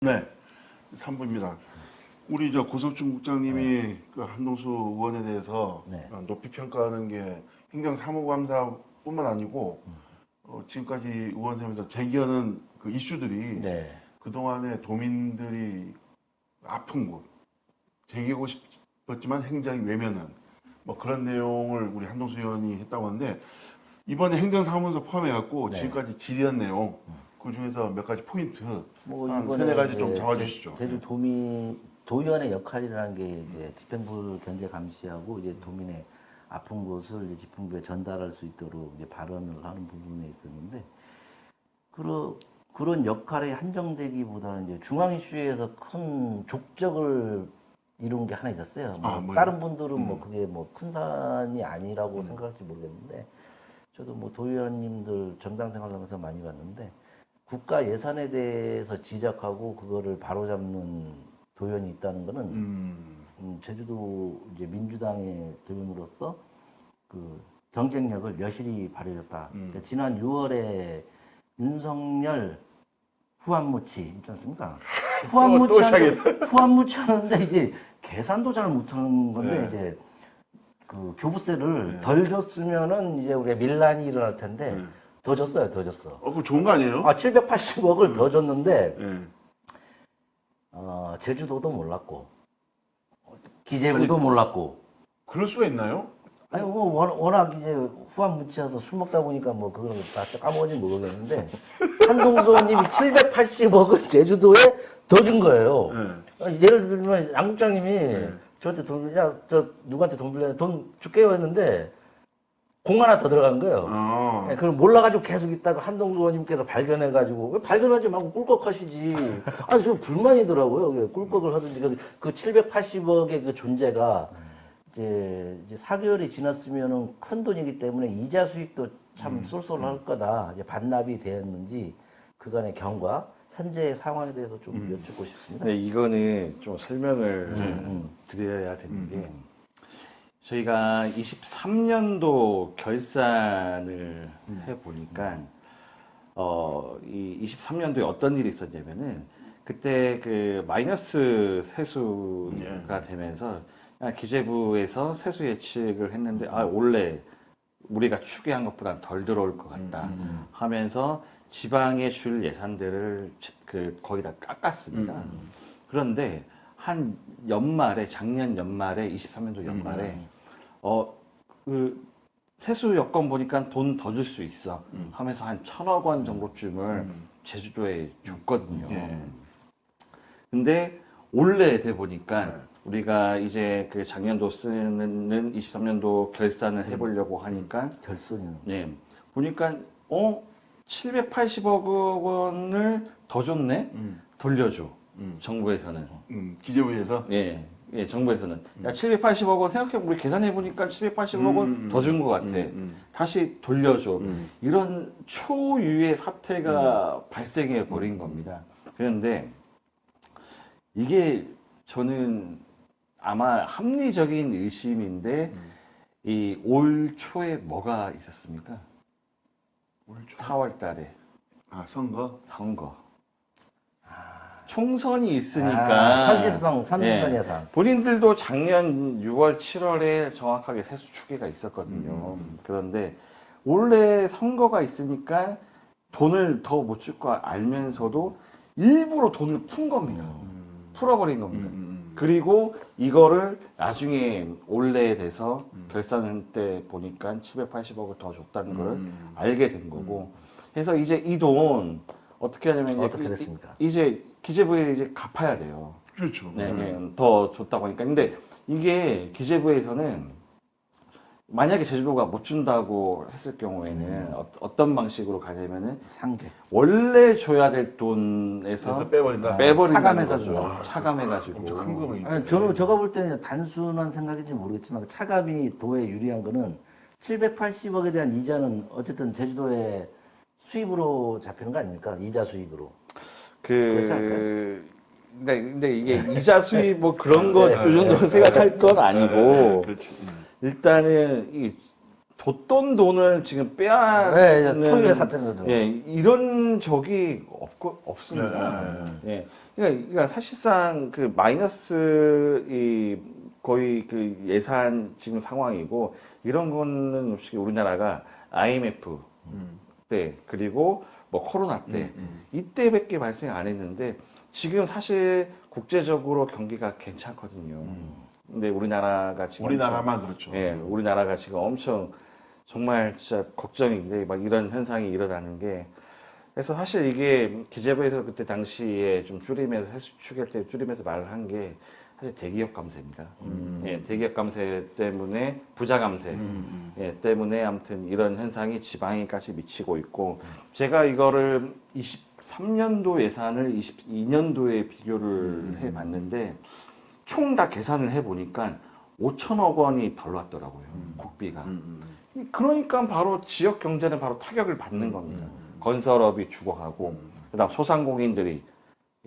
네, 3부입니다. 우리 저 고석준 국장님이 그 한동수 의원에 대해서 네. 높이 평가하는 게 행정사무감사뿐만 아니고 지금까지 의원선에서 제기하는 그 이슈들이 네. 그동안에 도민들이 아픈 곳, 제기하고 싶었지만 행정이 외면한 뭐 그런 내용을 우리 한동수 의원이 했다고 하는데 이번에 행정사무소 포함해갖고 네. 지금까지 질의한 내용 그 중에서 몇 가지 포인트 뭐 한 이번에 세네 가지 좀 이제 잡아주시죠. 제주 도의원의 역할이라는 게 이제 집행부를 견제 감시하고 이제 도민의 아픈 곳을 이제 집행부에 전달할 수 있도록 이제 발언을 하는 부분에 있었는데 그런 역할에 한정되기보다는 이제 중앙 이슈에서 큰 족적을 이룬 게 하나 있었어요. 뭐 뭐요? 다른 분들은 뭐 그게 뭐 큰 산이 아니라고 생각할지 모르겠는데 저도 뭐 도의원님들 정당 생활하면서 많이 봤는데 국가 예산에 대해서 지적하고 그거를 바로잡는 도의원이 있다는 거는 제주도 이제 민주당의 도의원으로서 그 경쟁력을 여실히 발휘했다. 그러니까 지난 6월에 윤석열 후한무치 있지 않습니까? 후한무치 하는데 이제 계산도 잘 못하는 건데 네. 이제 그 교부세를 덜 줬으면은 이제 우리가 밀란이 일어날 텐데 더 줬어요, 더 줬어. 그럼 좋은 거 아니에요? 780억을 더 줬는데 예. 제주도도 몰랐고 기재부도 몰랐고. 그럴 수가 있나요? 아니 뭐 워낙 이제 후한 무치여서 술 먹다 보니까 뭐 그걸 다 까먹은지 모르겠는데 한동수 의원님이 780억을 제주도에 더 준 거예요. 예를 들면 양 국장님이 저한테 저 누구한테 돈 빌려 돈 줄게요 했는데 공 하나 더 들어간 거예요. 그걸 몰라가지고 계속 있다가 한동수 의원님께서 발견해가지고 왜 발견하지 말고 꿀꺽하시지. 아니 저 불만이더라고요. 꿀꺽을 하든지 그 780억의 그 존재가 이제 4개월이 지났으면은 큰 돈이기 때문에 이자 수익도 참 쏠쏠할 거다. 이제 반납이 되었는지 그간의 경과 현재의 상황에 대해서 좀 여쭙고 싶습니다. 네, 이거는 좀 설명을 드려야 되는 게 저희가 23년도 결산을 해보니까 이 23년도에 어떤 일이 있었냐면은 그때 그 마이너스 세수가 되면서 기재부에서 세수 예측을 했는데 원래 우리가 추계한 것보다 덜 들어올 것 같다 하면서 지방에 줄 예산들을 거의 다 깎았습니다. 그런데 한 연말에 작년 연말에 23년도 연말에 그 세수 여건 보니까 돈 더 줄 수 있어 하면서 한 1,000억 원 정도쯤을 제주도에 줬거든요. 근데 올해 돼 보니까 우리가 이제 그 작년도 쓰는 23년도 결산을 해보려고 하니까 결손이요. 네, 보니까 780억 원을 더 줬네? 돌려줘. 정부에서는. 기재부에서? 예, 정부에서는. 야, 780억 원 생각해보면 우리 계산해보니까 780억 원 더 준 것 같아. 다시 돌려줘. 이런 초유의 사태가 발생해 버린 겁니다. 그런데 이게 저는 아마 합리적인 의심인데 이 올 초에 뭐가 있었습니까? 올 초? 4월 달에 선거? 총선이 있으니까 삼심선 예산. 본인들도 작년 6월, 7월에 정확하게 세수 추계가 있었거든요. 그런데 올해 선거가 있으니까 돈을 더 못 줄 거 알면서도 일부러 돈을 푼 겁니다. 풀어버린 겁니다. 그리고 이거를 나중에 올해에 돼서 결산 때 보니까 780억을 더 줬다는 걸 알게 된 거고. 그래서 이제 이 돈 어떻게 하냐면 어떻게 됐습니까? 이제 기재부에 이제 갚아야 돼요. 그렇죠. 네, 더 줬다고 하니까. 근데 이게 기재부에서는 만약에 제주도가 못 준다고 했을 경우에는 어떤 방식으로 가냐면은 상계. 원래 줘야 될 돈에서 빼버린다. 차감해서 거죠. 줘요. 차감해가지고. 큰 금액이. 아니, 제가 볼 때는 단순한 생각인지 모르겠지만 차감이 도에 유리한 거는 780억에 대한 이자는 어쨌든 제주도의 수입으로 잡히는 거 아닙니까? 이자 수입으로. 그렇지 않을까요? 근데 이게 이자 수입 뭐 그런 거 이 정도 생각할 건 아니고 그렇지. 일단은 이 줬던 돈을 지금 빼앗는 네, 토요일에 샀던 거죠. 예, 이런 적이 없습니다. 예. 그러니까 사실상 그 마이너스 이 거의 그 예산 지금 상황이고 이런 거는 솔직히 우리나라가 IMF 때 그리고 뭐 코로나 때 이때밖에 발생 안 했는데 지금 사실 국제적으로 경기가 괜찮거든요. 근데 우리나라가 지금 우리나라만 그렇죠. 예, 우리나라가 지금 엄청 정말 진짜 걱정인데 막 이런 현상이 일어나는 게 그래서 사실 이게 기재부에서 그때 당시에 좀 줄이면서 세수 추계할 때 줄이면서 말을 한 게 사실 대기업 감세입니다. 예, 대기업 감세 때문에 부자 감세 예, 때문에 아무튼 이런 현상이 지방에까지 미치고 있고 제가 이거를 23년도 예산을 22년도에 비교를 해봤는데 총 다 계산을 해보니까 5천억 원이 덜 왔더라고요. 국비가. 그러니까 바로 지역 경제는 바로 타격을 받는 겁니다. 건설업이 죽어가고 그다음 소상공인들이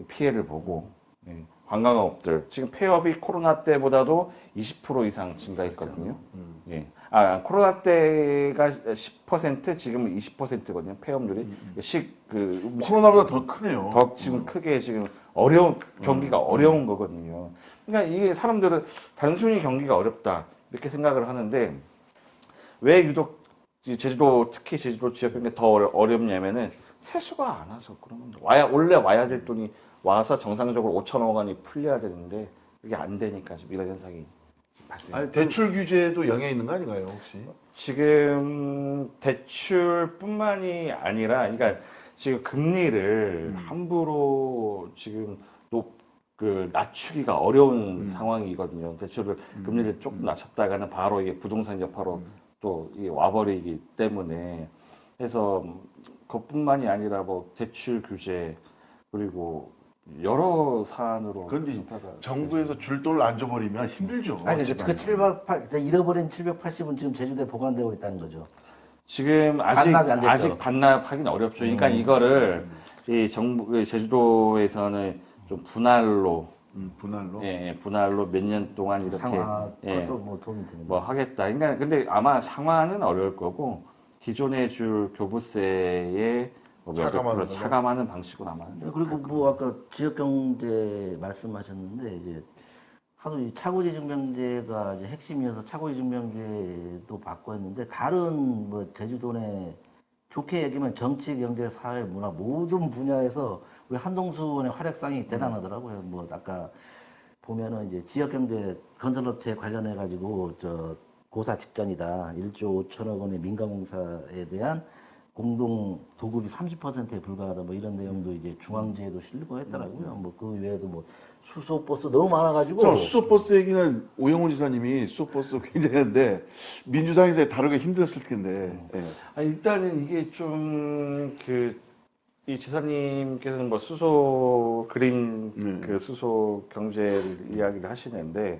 피해를 보고 예, 관광업들 지금 폐업이 코로나 때보다도 20% 이상 증가했거든요. 예. 코로나 때가 10% 지금은 20%거든요. 폐업률이 코로나보다 더 크네요. 더 지금 크게 지금 경기가 어려운 거거든요. 그러니까 이게 사람들은 단순히 경기가 어렵다 이렇게 생각을 하는데 왜 유독 제주도 특히 제주도 지역 경기 더 어렵냐면은 세수가 안 와서 그러면 원래 와야 될 돈이 와서 정상적으로 5천억 원이 풀려야 되는데 그게 안 되니까 좀 이런 현상이 발생. 아니, 대출 규제도 영향이 있는 거 아닌가요, 혹시? 지금 대출뿐만이 아니라, 그러니까 지금 금리를 함부로 지금 낮추기가 어려운 상황이거든요. 대출을 금리를 조금 낮췄다가는 바로 이게 부동산 여파로 또 이게 와버리기 때문에 해서 그것뿐만이 아니라 뭐 대출 규제 그리고 여러 사안으로 그런데 정부에서 줄 돈을 안 줘버리면 힘들죠. 아니, 그 780, 잃어버린 780은 지금 제주도에 보관되고 있다는 거죠. 지금 반납이 안 됐죠. 아직 반납하기는 어렵죠. 그러니까 이거를 이 정부 제주도에서는 좀 분할로 분할로. 예, 분할로 몇 년 동안 이렇게 상하 예, 그것도 뭐 도움이 되는 뭐 하겠다. 그러니까 근데 아마 상환은 어려울 거고 기존에 줄 교부세에 뭐 차감하는 거죠? 차감하는 방식으로 아마. 그리고 뭐 아까 지역 경제 말씀하셨는데 이제 하도 이 차고지 증명제가 이제 핵심이어서 차고지 증명제도 받고 했는데 다른 뭐 제주도 내 좋게 얘기하면 정치, 경제, 사회, 문화 모든 분야에서 우리 한동수 의원의 활약상이 대단하더라고요. 뭐 아까 보면은 이제 지역 경제 건설업체 관련해 가지고 저 고사 직전이다. 1조 5천억 원의 민간공사에 대한 공동 도급이 30%에 불과하다. 뭐 이런 내용도 이제 중앙지에도 실리고 했더라고요. 뭐 그 외에도 뭐 수소버스 너무 많아가지고. 수소버스 얘기는 오영훈 지사님이 수소버스 굉장히 하는데 민주당에서 다루기 힘들었을 텐데. 예. 일단은 이게 좀 이 지사님께서는 뭐 수소 그린 그 수소 경제를 이야기를 하시는데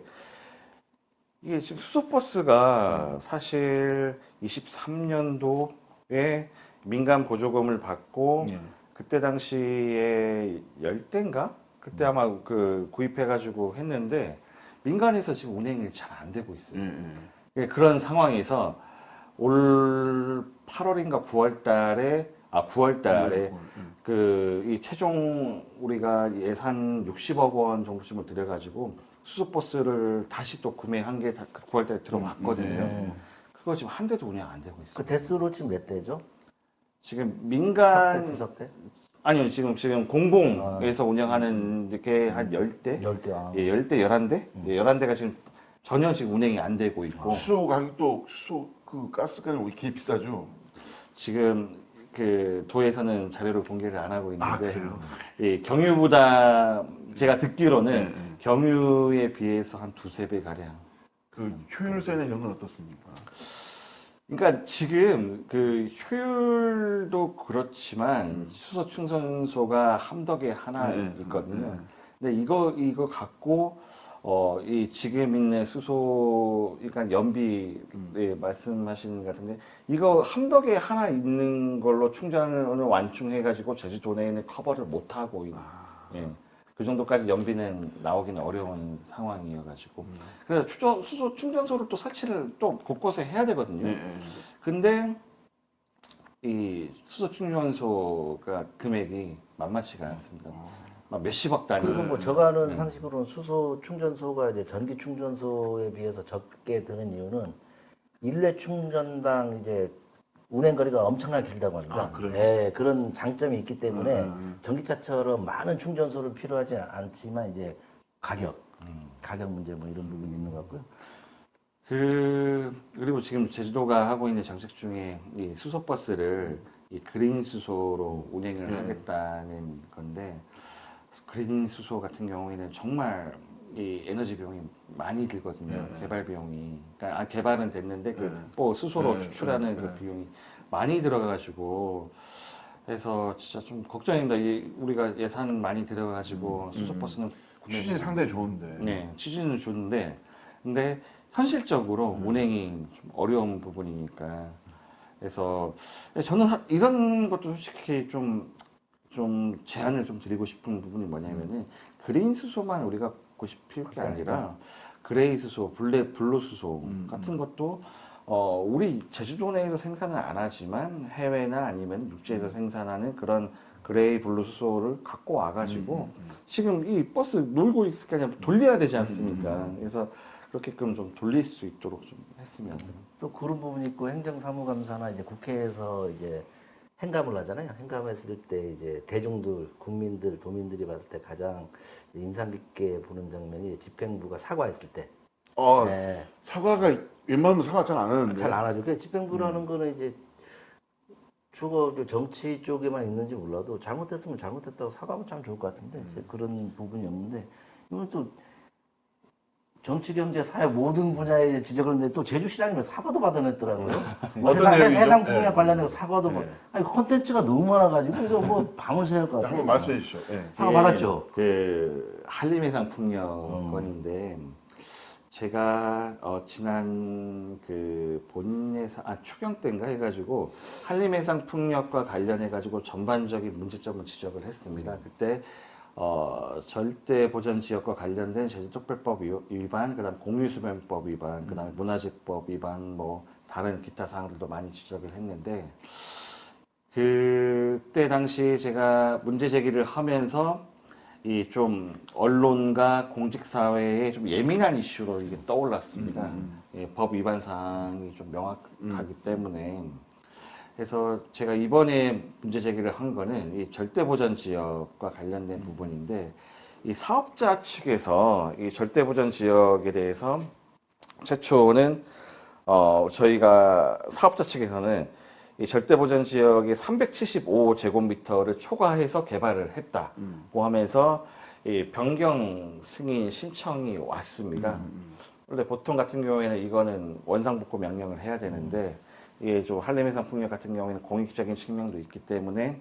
이게 지금 수소버스가 사실 23년도에 민간 보조금을 받고 그때 당시에 10대인가? 그때 아마 구입해가지고 했는데 민간에서 지금 운행이 잘 안 되고 있어요. 그런 상황에서 올 8월인가 9월 달에 이 최종 우리가 예산 60억 원 정도쯤을 들여가지고 수소버스를 다시 또 구매한 게 9월 달에 들어왔거든요. 그거 지금 한 대도 운영 안 되고 있어요. 그 대수로 지금 몇 대죠? 지금 민간 석 대? 아니요 지금 공공에서 운영하는 게 한 10대? 10대. 아. 예, 10대 11대? 예, 11대가 지금 전혀 지금 운행이 안 되고 있고 수소 가격도 수소 그 가스가는 왜 이렇게 비싸죠? 지금 그 도에서는 자료를 공개를 안 하고 있는데 그래요? 예, 경유보다 제가 듣기로는 경유에 비해서 한 2~3배 가량. 그 효율세나 이런 건 어떻습니까? 그러니까 지금 그 효율도 그렇지만 수소 충전소가 함덕에 하나 있거든요. 근데 이거 갖고 이 지금 있는 수소 그러니까 연비 말씀하시는 것 같은데 이거 함덕에 하나 있는 걸로 충전을 완충해 가지고 제주도 내에는 커버를 못 하고 있는. 예. 그 정도까지 연비는 나오기는 어려운 상황이어가지고 그래서 수소 충전소를 또 설치를 또 곳곳에 해야 되거든요. 네. 근데 이 수소 충전소가 금액이 만만치가 않습니다. 막 몇십억 단위. 그리고 뭐 제가 아는 상식으로는 수소 충전소가 이제 전기 충전소에 비해서 적게 드는 이유는 일회 충전당 이제 운행 거리가 엄청나게 길다고 합니다. 아, 그래요? 예, 그런 장점이 있기 때문에 음. 전기차처럼 많은 충전소를 필요하지 않지만 이제 가격 문제 뭐 이런 부분이 있는 것 같고요. 그리고 지금 제주도가 하고 있는 정책 중에 이 수소버스를 이 그린 수소로 운행을 하겠다는 건데 그린 수소 같은 경우에는 정말 이 에너지 비용이 많이 들거든요. 개발 비용이. 그러니까 개발은 됐는데 뭐 수소로 추출하는 그 비용이 많이 들어가가지고 해서 진짜 좀 걱정입니다. 우리가 예산 많이 들어가가지고 수소버스는 취지 상당히 좋은데. 네, 취지는 좋은데 근데 현실적으로 운행이 좀 어려운 부분이니까 그래서 저는 이런 것도 솔직히 좀 제안을 좀 드리고 싶은 부분이 뭐냐면은 그린 수소만 우리가 갖고 싶을 게 아니라 그레이 수소, 블루 수소 같은 것도 우리 제주도 내에서 생산은 안 하지만 해외나 아니면 육지에서 생산하는 그런 그레이 블루 수소를 갖고 와가지고 지금 이 버스 놀고 있을 게 아니라 돌려야 되지 않습니까? 그래서 그렇게끔 좀 돌릴 수 있도록 좀 했으면. 또 그런 부분이 있고 행정사무감사나 이제 국회에서 이제 행감을 하잖아요. 행감했을 때 이제 대중들, 국민들, 도민들이 봤을 때 가장 인상 깊게 보는 장면이 집행부가 사과했을 때. 네. 사과가 웬만하면 사과 잘 안 하는데. 잘 안 하죠. 그 집행부라는 거는 이제 주거 정치 쪽에만 있는지 몰라도 잘못했으면 잘못했다고 사과하면 참 좋을 것 같은데 그런 부분이 없는데 이건 또 정치, 경제, 사회 모든 분야에 지적을 했는데 또 제주시장이면 사과도 받아냈더라고요. 뭐 어떤 내용이죠? 해상 분야 네. 관련해서 사과도 뭐 아니 콘텐츠가 너무 많아가지고 이거 뭐 밤을 새울 것 같아요. 한번 말씀해 주시죠. 사과 받았죠. 그 한림해상 풍력 건인데 제가 지난 그 본예산 추경 때인가 해가지고 한림해상 풍력과 관련해가지고 전반적인 문제점을 지적을 했습니다. 그때 절대 보전 지역과 관련된 제주특별법 위반, 그다음 공유수변법 위반, 그다음에 문화재법 위반, 뭐 다른 기타 사항들도 많이 지적을 했는데 그때 당시 제가 문제 제기를 하면서 이 좀 언론과 공직 사회에 좀 예민한 이슈로 이게 떠올랐습니다. 예, 법 위반 사항이 좀 명확하기 때문에. 그래서 제가 이번에 문제 제기를 한 거는 이 절대보전 지역과 관련된 부분인데 이 사업자 측에서 이 절대보전 지역에 대해서 최초는 저희가 사업자 측에서는 이 절대보전 지역의 375제곱미터를 초과해서 개발을 했다고 하면서 이 변경 승인 신청이 왔습니다. 원래 보통 같은 경우에는 이거는 원상복구 명령을 해야 되는데 이게 좀 한림해상 풍력 같은 경우에는 공익적인 측면도 있기 때문에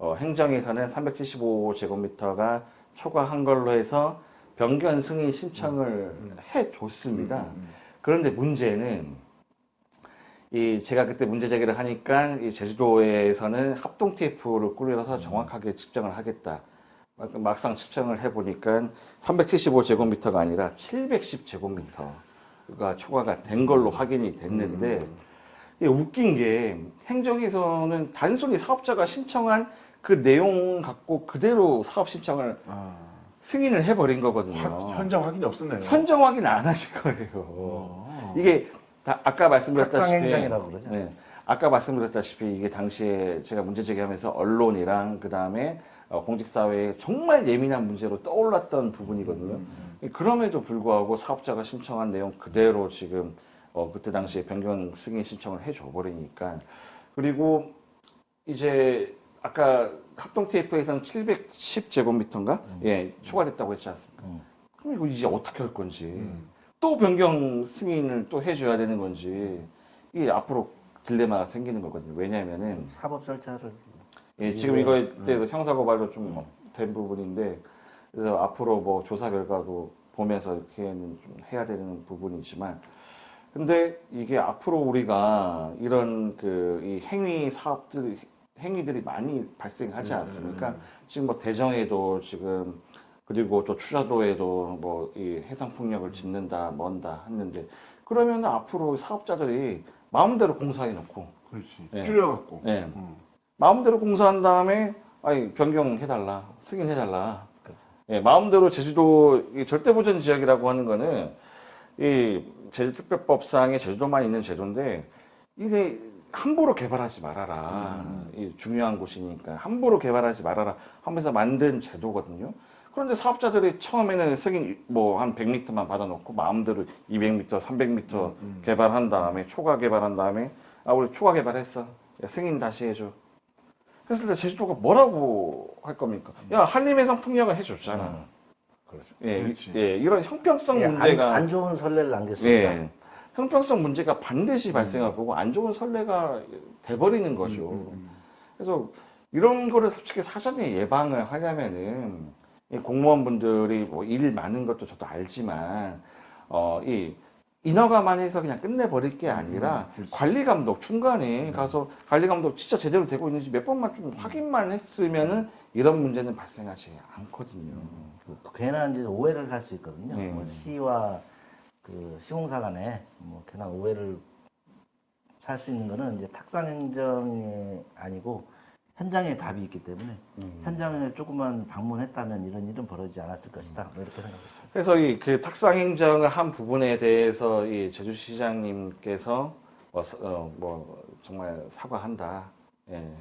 행정에서는 375제곱미터가 초과한 걸로 해서 변경 승인 신청을 해줬습니다. 그런데 문제는 제가 그때 문제 제기를 하니까 이 제주도에서는 합동 TF를 꾸려서 정확하게 측정을 하겠다. 막상 측정을 해보니까 375제곱미터가 아니라 710제곱미터가 초과가 된 걸로 확인이 됐는데 웃긴 게 행정에서는 단순히 사업자가 신청한 그 내용 갖고 그대로 사업 신청을 승인을 해버린 거거든요. 현장 확인이 없었네요. 현장 확인 안 하신 거예요. 이게 아까 말씀드렸다시피 탁상행정이라고 그러죠. 네, 아까 말씀드렸다시피 이게 당시에 제가 문제 제기하면서 언론이랑 그 다음에 공직사회에 정말 예민한 문제로 떠올랐던 부분이거든요. 그럼에도 불구하고 사업자가 신청한 내용 그대로 지금 그때 당시에 변경 승인 신청을 해줘 버리니까 그리고 이제 아까 합동 TF에서는 710제곱미터인가 예 초과됐다고 했지 않습니까? 그럼 이거 이제 어떻게 할 건지 또 변경 승인을 또 해줘야 되는 건지 이게 앞으로 딜레마가 생기는 거거든요. 왜냐하면은 사법 절차를 예, 지금 이거에 대해서 형사고발도 좀 된 부분인데 그래서 앞으로 뭐 조사 결과도 보면서 이렇게는 좀 해야 되는 부분이지만 근데 이게 앞으로 우리가 이런 이 행위들이 많이 발생하지 않습니까? 지금 뭐 대정에도 지금 그리고 또 추자도에도 뭐 이 해상 풍력을 짓는다, 뭔다 했는데 그러면 앞으로 사업자들이 마음대로 공사해 놓고, 그렇지. 네. 줄여갖고. 예. 마음대로 공사한 다음에 아니 변경해달라, 승인해달라. 예, 마음대로 제주도 이 절대보전 지역이라고 하는 거는 이 제주특별법상에 제주도만 있는 제도인데 이게 함부로 개발하지 말아라. 이 중요한 곳이니까 함부로 개발하지 말아라 하면서 만든 제도거든요. 그런데 사업자들이 처음에는 승인 뭐 한 100m만 받아놓고 마음대로 200m, 300m 개발한 다음에 초과 개발한 다음에 아 우리 초과 개발했어. 야, 승인 다시 해줘. 했을 때 제주도가 뭐라고 할 겁니까? 야 한림해상 풍력을 해줬잖아. 그렇죠. 예, 그렇지. 예, 이런 형평성 예, 문제가 안 좋은 선례를 남겼습니다. 예, 형평성 문제가 반드시 발생할 거고 안 좋은 선례가 돼버리는 거죠. 그래서 이런 거를 솔직히 사전에 예방을 하려면은 이 공무원분들이 뭐 일 많은 것도 저도 알지만 이 인허가만 해서 그냥 끝내버릴 게 아니라 그렇지. 관리 감독 중간에 가서 관리 감독 진짜 제대로 되고 있는지 몇 번만 좀 확인만 했으면은 이런 문제는 발생하지 않거든요. 그 괜한 이제 오해를 살 수 있거든요. 네. 뭐 시와 그 시공사 간에 뭐 괜한 오해를 살 수 있는 거는 이제 탁상 행정이 아니고 현장에 답이 있기 때문에 현장에 조금만 방문했다면 이런 일은 벌어지지 않았을 것이다. 뭐 이렇게 생각합니다. 그래서 이 그 탁상 행정을 한 부분에 대해서 이 제주시장님께서 뭐 정말 사과한다. 예.